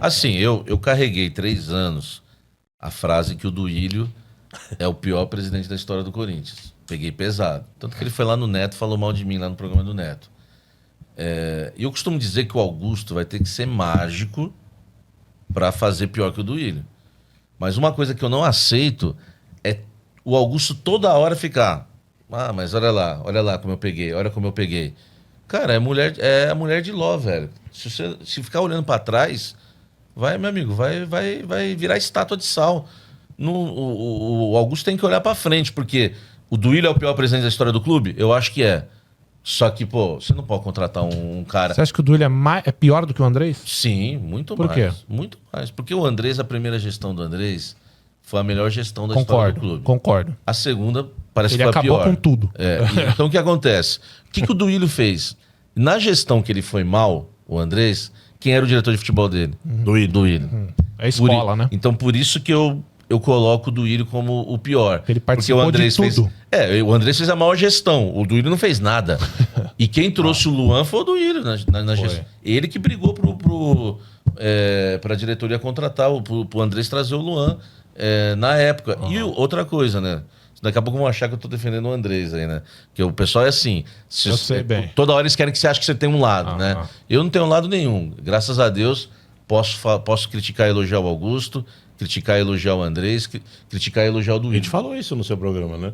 Assim, eu carreguei 3 anos a frase que o Duílio é o pior presidente da história do Corinthians. Peguei pesado. Tanto que ele foi lá no Neto, falou mal de mim lá no programa do Neto. E eu costumo dizer que o Augusto vai ter que ser mágico para fazer pior que o Duílio. Mas uma coisa que eu não aceito é o Augusto toda hora ficar... mas olha lá como eu peguei, olha como eu peguei. Cara, é a mulher de Ló, velho. Se ficar olhando para trás, meu amigo, vai virar estátua de sal. O Augusto tem que olhar para frente, porque o Duílio é o pior presidente da história do clube? Eu acho que é. Só que, pô, você não pode contratar um cara... Você acha que o Duílio é pior do que o Andrés? Sim, muito mais. Por quê? Muito mais. Porque o Andrés, a primeira gestão do Andrés, foi a melhor gestão da história do clube. Concordo. A segunda parece que ele foi a pior. Ele acabou com tudo. Então o que acontece? O que o Duílio fez? Na gestão que ele foi mal, o Andrés, quem era o diretor de futebol dele? Duílio. É escola, né? Então por isso que eu coloco o Duílio como o pior. Ele participou porque o Andrés de tudo. o Andrés fez a maior gestão. O Duílio não fez nada. E quem trouxe o Luan foi o Duílio na gestão. Ele que brigou pra diretoria contratar, pro Andrés trazer o Luan na época. E outra coisa, né? Daqui a pouco vão achar que eu tô defendendo o Andrés aí, né? Porque o pessoal é assim. Eu sei bem. Toda hora eles querem que você ache que você tem um lado, né? Eu não tenho lado nenhum. Graças a Deus, posso criticar e elogiar o Augusto, criticar e elogiar o Andrés, criticar e elogiar o Duílio. A gente falou isso no seu programa, né?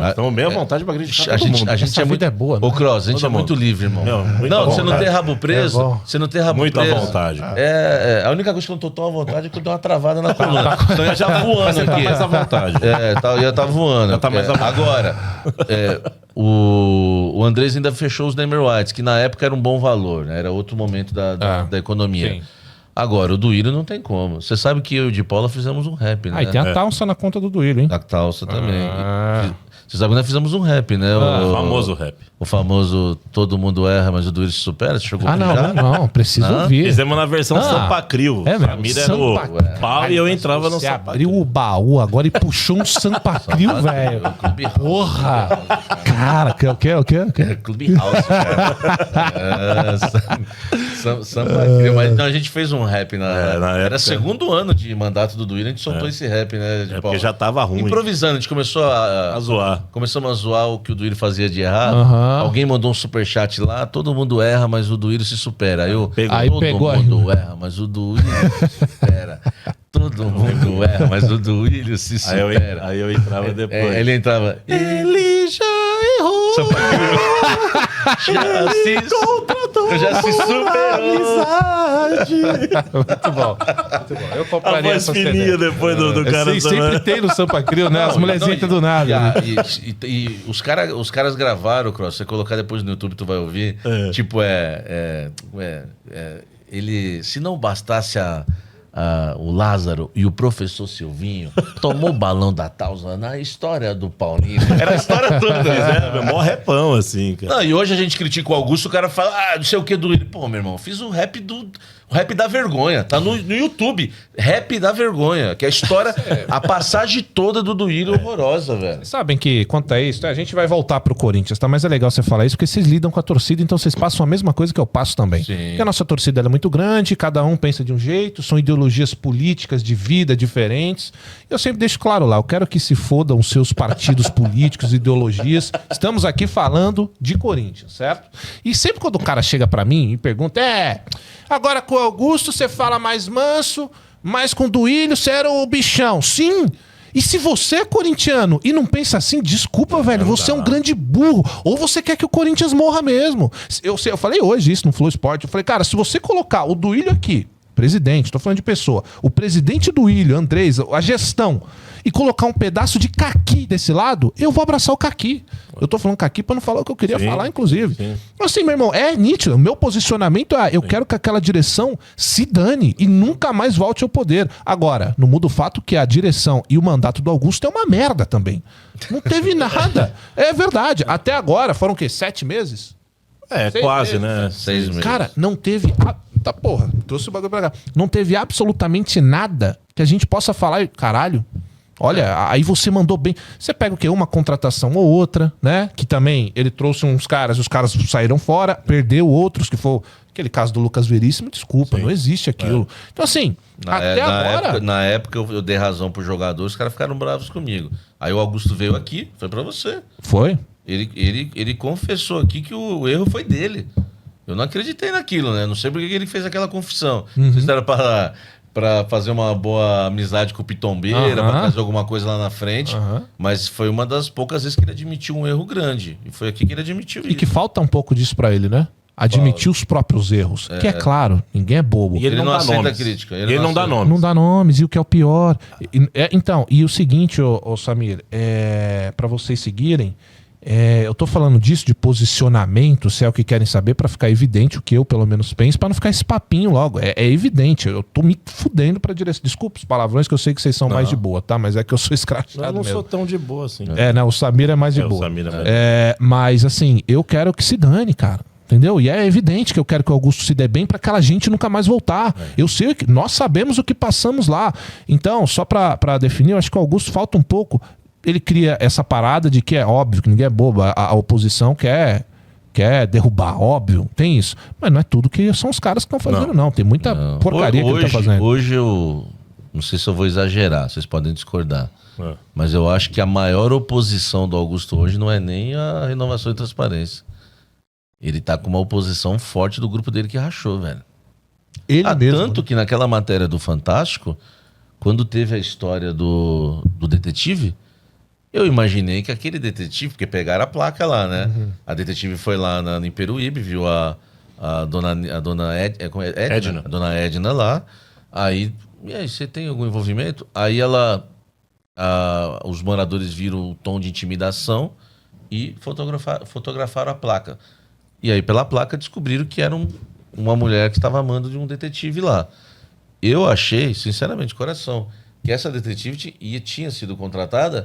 Estamos bem à vontade pra criticar todo mundo. A gente é muito boa, né? Ô, Cross, a gente é muito livre, irmão. Não, você não tem rabo preso. Você não tem rabo preso. Muito à vontade. A única coisa que eu não tô tão à vontade é que eu dou uma travada na coluna. Então eu já voando aqui. Tá mais à vontade. Já tá voando. Já tá mais à vontade. Agora, o Andrés ainda fechou os Neymar Whites, que na época era um bom valor, né? Era outro momento da economia.Sim. Agora, o Duílio não tem como. Você sabe que eu e o de Paula fizemos um rap, né? E tem a Talsa na conta do Duílio, hein? A Talsa também. Você sabe que nós fizemos um rap, né? O famoso rap. O famoso Todo Mundo Erra, mas o Duílio se supera. Você chegou não. Preciso ouvir. Fizemos na versão Sampa Crio. A mira era o pau e eu entrava no Sampa. Você abriu o baú agora e puxou um Sampa Crio, velho. Porra! Cara, o quê? Clube House, cara. Sampa Crio. Mas então, a gente fez um rap era segundo ano de mandato do Duílio, a gente soltou esse rap, né? Porque já tava ruim. Improvisando, a gente começou a zoar. Começamos a zoar o que o Duílio fazia de errado. Alguém mandou um superchat lá, todo mundo erra, mas o Duílio se supera. Todo mundo erra, mas o Duílio se supera. Todo mundo erra, mas o Duílio se supera. Aí eu entrava depois. Ele entrava... Ele já errou. Já se superou. Muito bom. Eu compraria essa fininha depois do cara. Sempre tem no Sampa Crio, né? As mulherzinhas do nada. E os caras gravaram, Cross. Você colocar depois no YouTube, tu vai ouvir. Tipo, ele... Se não bastasse o Lázaro e o professor Silvinho, tomou o balão da Talsa na história do Paulinho. Era a história toda. Mó repão, assim, cara. Não, e hoje a gente critica o Augusto, o cara fala, não sei o que do Duílio. Pô, meu irmão, fiz o rap da vergonha. Tá no YouTube. Rap da vergonha. Que é a história, a passagem toda do Duílio horrorosa, velho. Vocês sabem que, quanto a isso, a gente vai voltar pro Corinthians, tá? Mas é legal você falar isso, porque vocês lidam com a torcida, então vocês passam a mesma coisa que eu passo também. Sim. Porque a nossa torcida é muito grande, cada um pensa de um jeito, são ideologias políticas de vida diferentes. Eu sempre deixo claro lá, eu quero que se fodam os seus partidos políticos, ideologias. Estamos aqui falando de Corinthians, certo? E sempre quando o cara chega pra mim e pergunta, agora com o Augusto você fala mais manso, mas com o Duílio você era o bichão. Sim! E se você é corintiano e não pensa assim, desculpa, velho, você é um grande burro. Ou você quer que o Corinthians morra mesmo. Eu falei hoje isso no Flow Sport. Eu falei, cara, se você colocar o Duílio aqui, presidente, tô falando de pessoa, o presidente Duílio, Andrés, a gestão, e colocar um pedaço de caqui desse lado, eu vou abraçar o caqui. Eu tô falando caqui pra não falar o que eu queria falar, inclusive. Sim. Assim, meu irmão, é nítido. O meu posicionamento é, eu quero que aquela direção se dane e nunca mais volte ao poder. Agora, não muda o fato que a direção e o mandato do Augusto é uma merda também. Não teve nada. É verdade. Até agora, foram o quê? 7 meses? Quase, né? 6 meses. Cara, não teve... porra, trouxe o bagulho pra cá. Não teve absolutamente nada que a gente possa falar, caralho, olha, aí você mandou bem. Você pega o quê? Uma contratação ou outra, né? Que também ele trouxe uns caras, os caras saíram fora, perdeu outros Aquele caso do Lucas Veríssimo, desculpa, não existe aquilo. Então, assim, até agora... Na época eu dei razão pro jogador, os caras ficaram bravos comigo. Aí o Augusto veio aqui, foi pra você. Foi? Ele confessou aqui que o erro foi dele. Eu não acreditei naquilo, né? Não sei porque que ele fez aquela confissão. Não sei se era pra fazer uma boa amizade com o Pitombeira, pra trazer alguma coisa lá na frente. Mas foi uma das poucas vezes que ele admitiu um erro grande. E foi aqui que ele admitiu isso. E que falta um pouco disso pra ele, né? Admitir os próprios erros. Que é claro, ninguém é bobo. E ele não aceita nomes. Crítica. Ele não dá nomes. Não dá nomes, e o que é o pior. Então, e o seguinte, ô Samir, pra vocês seguirem, eu tô falando disso, de posicionamento, se é o que querem saber, pra ficar evidente o que eu, pelo menos, penso, pra não ficar esse papinho logo. É evidente, eu tô me fudendo pra direção. Desculpa os palavrões, que eu sei que vocês são mais de boa, tá? Mas é que eu sou escrachado mesmo. Eu não sou tão de boa assim. Né? O Samir é mais de boa. O Samir é mais mas, assim, eu quero que se dane, cara. Entendeu? E é evidente que eu quero que o Augusto se dê bem para aquela gente nunca mais voltar. Eu sei que nós sabemos o que passamos lá. Então, só para definir, eu acho que o Augusto falta um pouco. Ele cria essa parada de que é óbvio que ninguém é bobo. A oposição quer derrubar, óbvio, tem isso. Mas não é tudo que são os caras que estão fazendo, não. Tem muita porcaria que ele tá fazendo. Hoje eu não sei se eu vou exagerar, vocês podem discordar. Mas eu acho que a maior oposição do Augusto hoje não é nem a renovação e transparência. Ele tá com uma oposição forte do grupo dele que rachou, velho. Ele mesmo. Tanto que naquela matéria do Fantástico, quando teve a história do detetive, eu imaginei que aquele detetive, porque pegaram a placa lá, né? A detetive foi lá em Peruíbe, viu a dona Edna? A dona Edna lá. Aí, e aí, você tem algum envolvimento? Aí os moradores viram o tom de intimidação e fotografaram a placa. E aí, pela placa, descobriram que era uma mulher que estava amando de um detetive lá. Eu achei, sinceramente, de coração, que essa detetive tinha sido contratada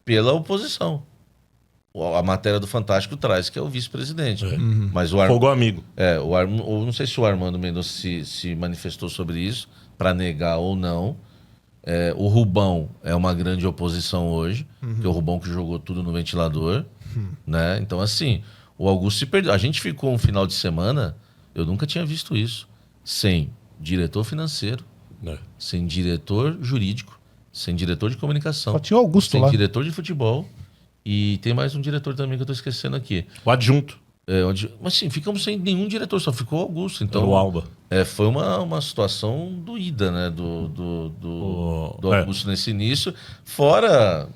pela oposição. A matéria do Fantástico traz que é o vice-presidente. Mas Fogo amigo. Ou não sei se o Armando Mendonça se manifestou sobre isso, para negar ou não. O Rubão é uma grande oposição hoje, que é o Rubão que jogou tudo no ventilador. Né? Então, assim... O Augusto se perdeu. A gente ficou um final de semana, eu nunca tinha visto isso, sem diretor financeiro, sem diretor jurídico, sem diretor de comunicação. Só tinha o Augusto lá. Sem diretor de futebol. E tem mais um diretor também que eu tô esquecendo aqui. O adjunto. Mas sim, ficamos sem nenhum diretor, só ficou o Augusto. Então, o Alba. Foi uma situação doída, né? Do Augusto nesse início. Fora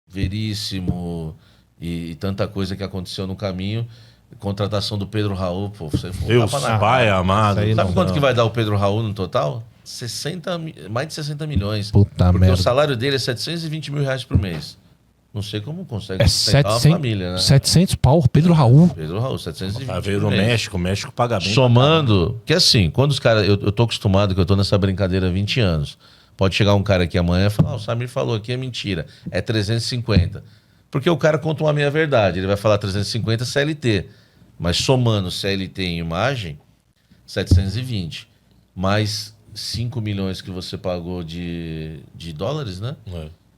Veríssimo... E tanta coisa que aconteceu no caminho. Contratação do Pedro Raul, pô. Deus, pai amado. Sabe quanto que vai dar o Pedro Raul no total? Mais de 60 milhões. Puta porque merda. O salário dele é 720 mil reais por mês. Não sei como consegue sustentar uma família, né? 700 pau, Pedro Raul. Pedro Raul, 720 Vai ver no México, o México paga bem. Somando, que assim, quando os caras... Eu tô acostumado, que eu tô nessa brincadeira há 20 anos. Pode chegar um cara aqui amanhã e falar, o Samir falou aqui, é mentira. É 350. Porque o cara conta uma meia-verdade. Ele vai falar 350 CLT. Mas somando CLT em imagem, 720. Mais 5 milhões que você pagou de dólares, né?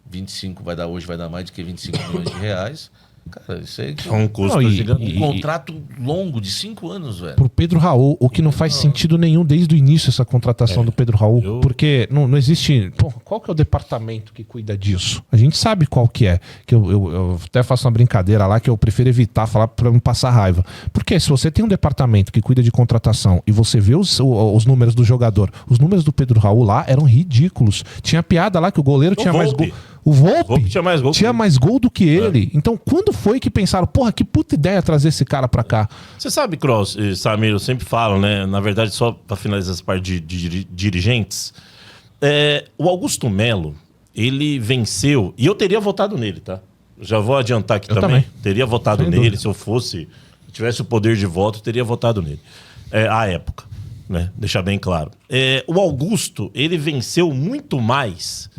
25 hoje vai dar mais do que 25 milhões de reais. Cara, isso aí é um custo gigante. Um contrato longo de 5 anos, velho. Pro Pedro Raul, o que não faz sentido nenhum desde o início essa contratação do Pedro Raul. Porque não existe... Pô, qual que é o departamento que cuida disso? A gente sabe qual que é. Que eu até faço uma brincadeira lá que eu prefiro evitar falar pra não passar raiva. Porque se você tem um departamento que cuida de contratação e você vê os números do jogador, os números do Pedro Raul lá eram ridículos. Tinha piada lá que o goleiro tinha mais gol. O Volpe tinha mais gol do que ele. Então, quando foi que pensaram, porra, que puta ideia trazer esse cara pra cá? Você sabe, Cross, Samir, eu sempre falo, né? Na verdade, só pra finalizar essa parte de dirigentes, o Augusto Melo, ele venceu, e eu teria votado nele, tá? Já vou adiantar aqui também. Teria votado nele, se eu tivesse o poder de voto, teria votado nele. À época, né? Deixar bem claro. O Augusto, ele venceu muito mais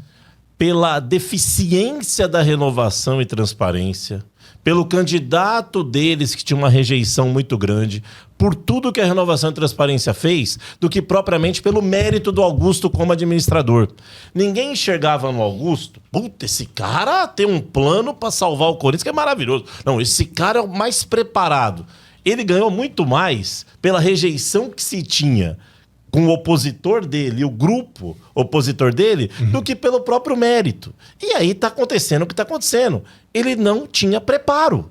pela deficiência da renovação e transparência, pelo candidato deles que tinha uma rejeição muito grande, por tudo que a renovação e transparência fez, do que propriamente pelo mérito do Augusto como administrador. Ninguém enxergava no Augusto, puta, esse cara tem um plano para salvar o Corinthians que é maravilhoso. Não, esse cara é o mais preparado. ele ganhou muito mais pela rejeição que se tinha com o opositor dele, o grupo opositor dele, do que pelo próprio mérito. E aí tá acontecendo o que tá acontecendo. Ele não tinha preparo.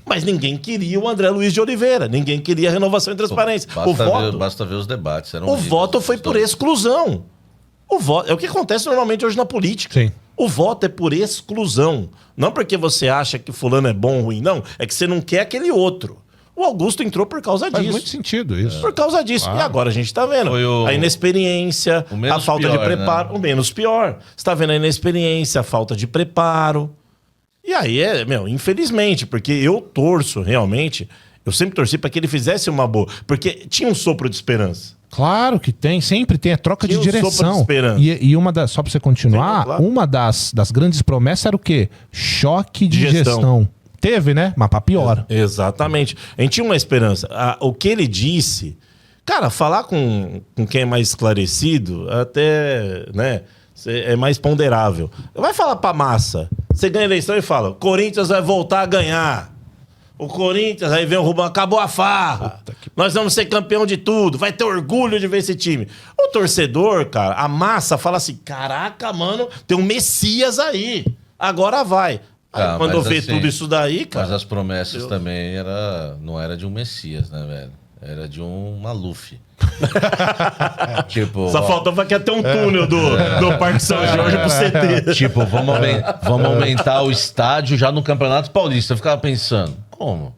Mas ninguém queria o André Luiz de Oliveira. Ninguém queria renovação e transparência. Basta ver os debates. O voto foi por exclusão. O voto é o que acontece normalmente hoje na política. Sim. O voto é por exclusão. Não porque você acha que fulano é bom ou ruim, não. É que você não quer aquele outro. O Augusto entrou por causa disso. Faz muito sentido isso. Por causa disso. E agora a gente tá vendo a inexperiência, a falta de preparo. Né? O menos pior. Você tá vendo a inexperiência, a falta de preparo. E aí infelizmente, porque eu torço realmente, eu sempre torci para que ele fizesse uma boa. Porque tinha um sopro de esperança. Claro que tem, sempre tem a troca Tinha de direção. sopro de esperança. E uma das, só pra você continuar, Sim, claro. uma das grandes promessas era o quê? Choque de gestão. Teve, né? Mas pra pior. Exatamente. A gente tinha uma esperança. O que ele disse... Cara, falar com quem é mais esclarecido, até, né, é mais ponderável. Vai falar pra massa. Você ganha a eleição e fala, Corinthians vai voltar a ganhar. O Corinthians, aí vem o Rubão, acabou a farra. Nós vamos ser campeão de tudo. Vai ter orgulho de ver esse time. O torcedor, cara, a massa fala assim, caraca, mano, tem um Messias aí. Agora vai. Aí, quando vê assim, tudo isso daí, cara... Mas as promessas também não era de um Messias, né, velho? Era de um Maluf. Tipo, só faltava que até um túnel do Parque São Jorge pro CT. Tipo, vamos aumentar o estádio já no Campeonato Paulista. Eu ficava pensando, como?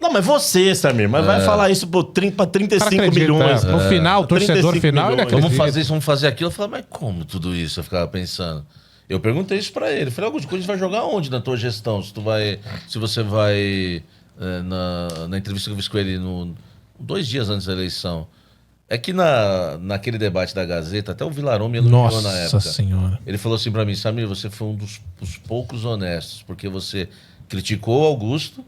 Não, mas você, Samir, mas vai falar isso pra 35 milhões. No final, o torcedor final, ele vamos fazer isso, vamos fazer aquilo. Eu falava, mas como tudo isso? Eu ficava pensando. Eu perguntei isso pra ele. Eu falei, Augusto, a gente vai jogar onde na tua gestão? Se você vai... Na entrevista que eu fiz com ele 2 dias antes da eleição. É que naquele debate da Gazeta, até o Vilarão me elogiou na época. Nossa Senhora. Ele falou assim pra mim, Samir, você foi um dos poucos honestos, porque você criticou o Augusto,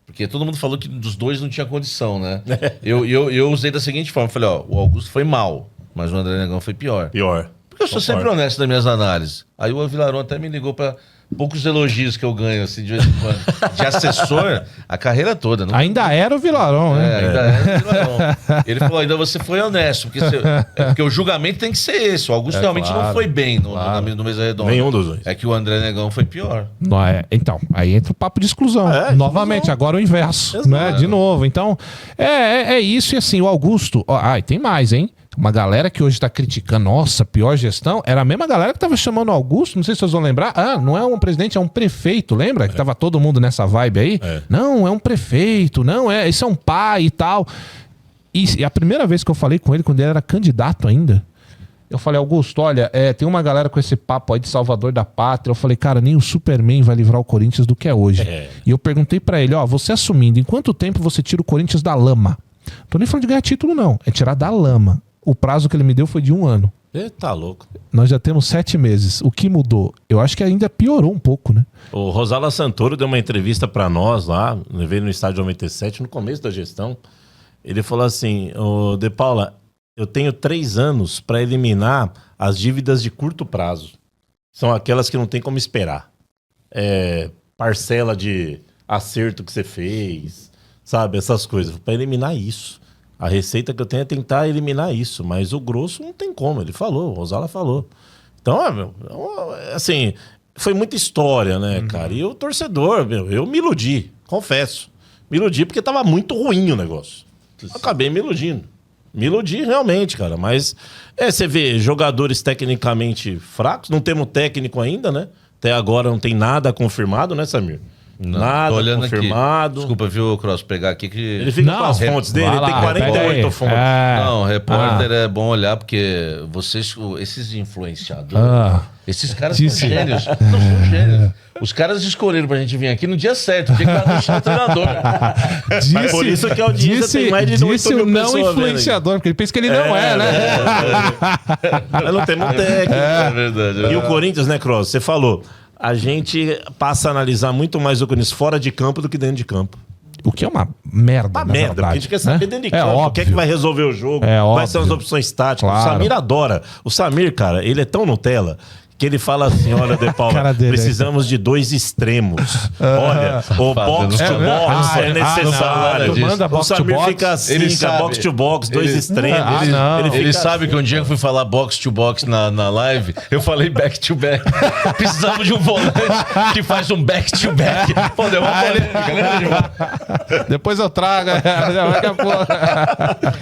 porque todo mundo falou que dos dois não tinha condição, né? Eu usei da seguinte forma, falei, o Augusto foi mal, mas o André Negão foi pior. Porque eu sou sempre honesto nas minhas análises. Aí o Vilarão até me ligou pra... Poucos elogios que eu ganho, assim, de vez em quando. De assessor, a carreira toda. Não... Ainda era o Vilarão, né? Ainda era o Vilarão. Ele falou, ainda você foi honesto, porque o julgamento tem que ser esse. O Augusto realmente não foi bem no Mesa Redonda. Nenhum dos dois. É que o André Negão foi pior. Não é. Então, aí entra o papo de exclusão. Novamente, agora o inverso. Né? De novo. Então, é isso. E assim, o Augusto... e tem mais, hein? Uma galera que hoje tá criticando, nossa, pior gestão, era a mesma galera que tava chamando o Augusto, não sei se vocês vão lembrar, não é um presidente, é um prefeito, lembra? Que tava todo mundo nessa vibe aí? Não, é um prefeito, esse é um pai e tal. E a primeira vez que eu falei com ele, quando ele era candidato ainda, eu falei, Augusto, olha, tem uma galera com esse papo aí de salvador da pátria. Eu falei, cara, nem o Superman vai livrar o Corinthians do que é hoje. E eu perguntei pra ele, você assumindo, em quanto tempo você tira o Corinthians da lama? Tô nem falando de ganhar título, não. É tirar da lama. O prazo que ele me deu foi de 1 ano. Tá louco. Nós já temos 7 meses. O que mudou? Eu acho que ainda piorou um pouco, né? O Rosala Santoro deu uma entrevista pra nós lá, veio no estádio 97, no começo da gestão. Ele falou assim, De Paula, eu tenho 3 anos pra eliminar as dívidas de curto prazo. São aquelas que não tem como esperar. Parcela de acerto que você fez, sabe? Essas coisas. Pra eliminar isso. A receita que eu tenho é tentar eliminar isso, mas o grosso não tem como, ele falou, o Rosala falou. Então, assim, foi muita história, né, cara? E o torcedor, eu me iludi, confesso. Me iludi porque tava muito ruim o negócio. Acabei me iludindo. Me iludi realmente, cara, mas você vê jogadores tecnicamente fracos, não temos técnico ainda, né? Até agora não tem nada confirmado, né, Samir? Não, nada Aqui. confirmado. Desculpa, viu, Cross, pegar aqui que... Ele fica com as fontes dele, ele tem 48 fontes. Não, repórter é bom olhar, porque esses influenciadores, esses caras são gênios. Não são gênios. Os caras escolheram pra gente vir aqui no dia certo, o dia que tava no treinador. Por isso que a audiência tem mais de 8 mil não pessoas influenciador, porque ele pensa que ele não né? Mas não temos técnico. É verdade. E o Corinthians, né, Cross, você falou... A gente passa a analisar muito mais o Corinthians fora de campo do que dentro de campo. O que é uma merda, uma merda, porque a gente quer saber dentro de campo. Óbvio. O que é que vai resolver o jogo? Quais são as opções táticas? Claro. O Samir adora. O Samir, cara, ele é tão Nutella que ele fala assim, olha, De Paula, Cara dele, precisamos de 2 extremos. Olha, o box to box é necessário. não, manda O box to Samir box. fica assim, Ele cara, sabe. box to box, 2 Ele- extremos. não. Ele Ele fica sabe que um dia eu fui falar box to box na live, eu falei back to back. Precisava de um volante que faz um back to back. Pô, deu uma polêmica, né, Gilmar? Depois eu trago. Daqui a pouco.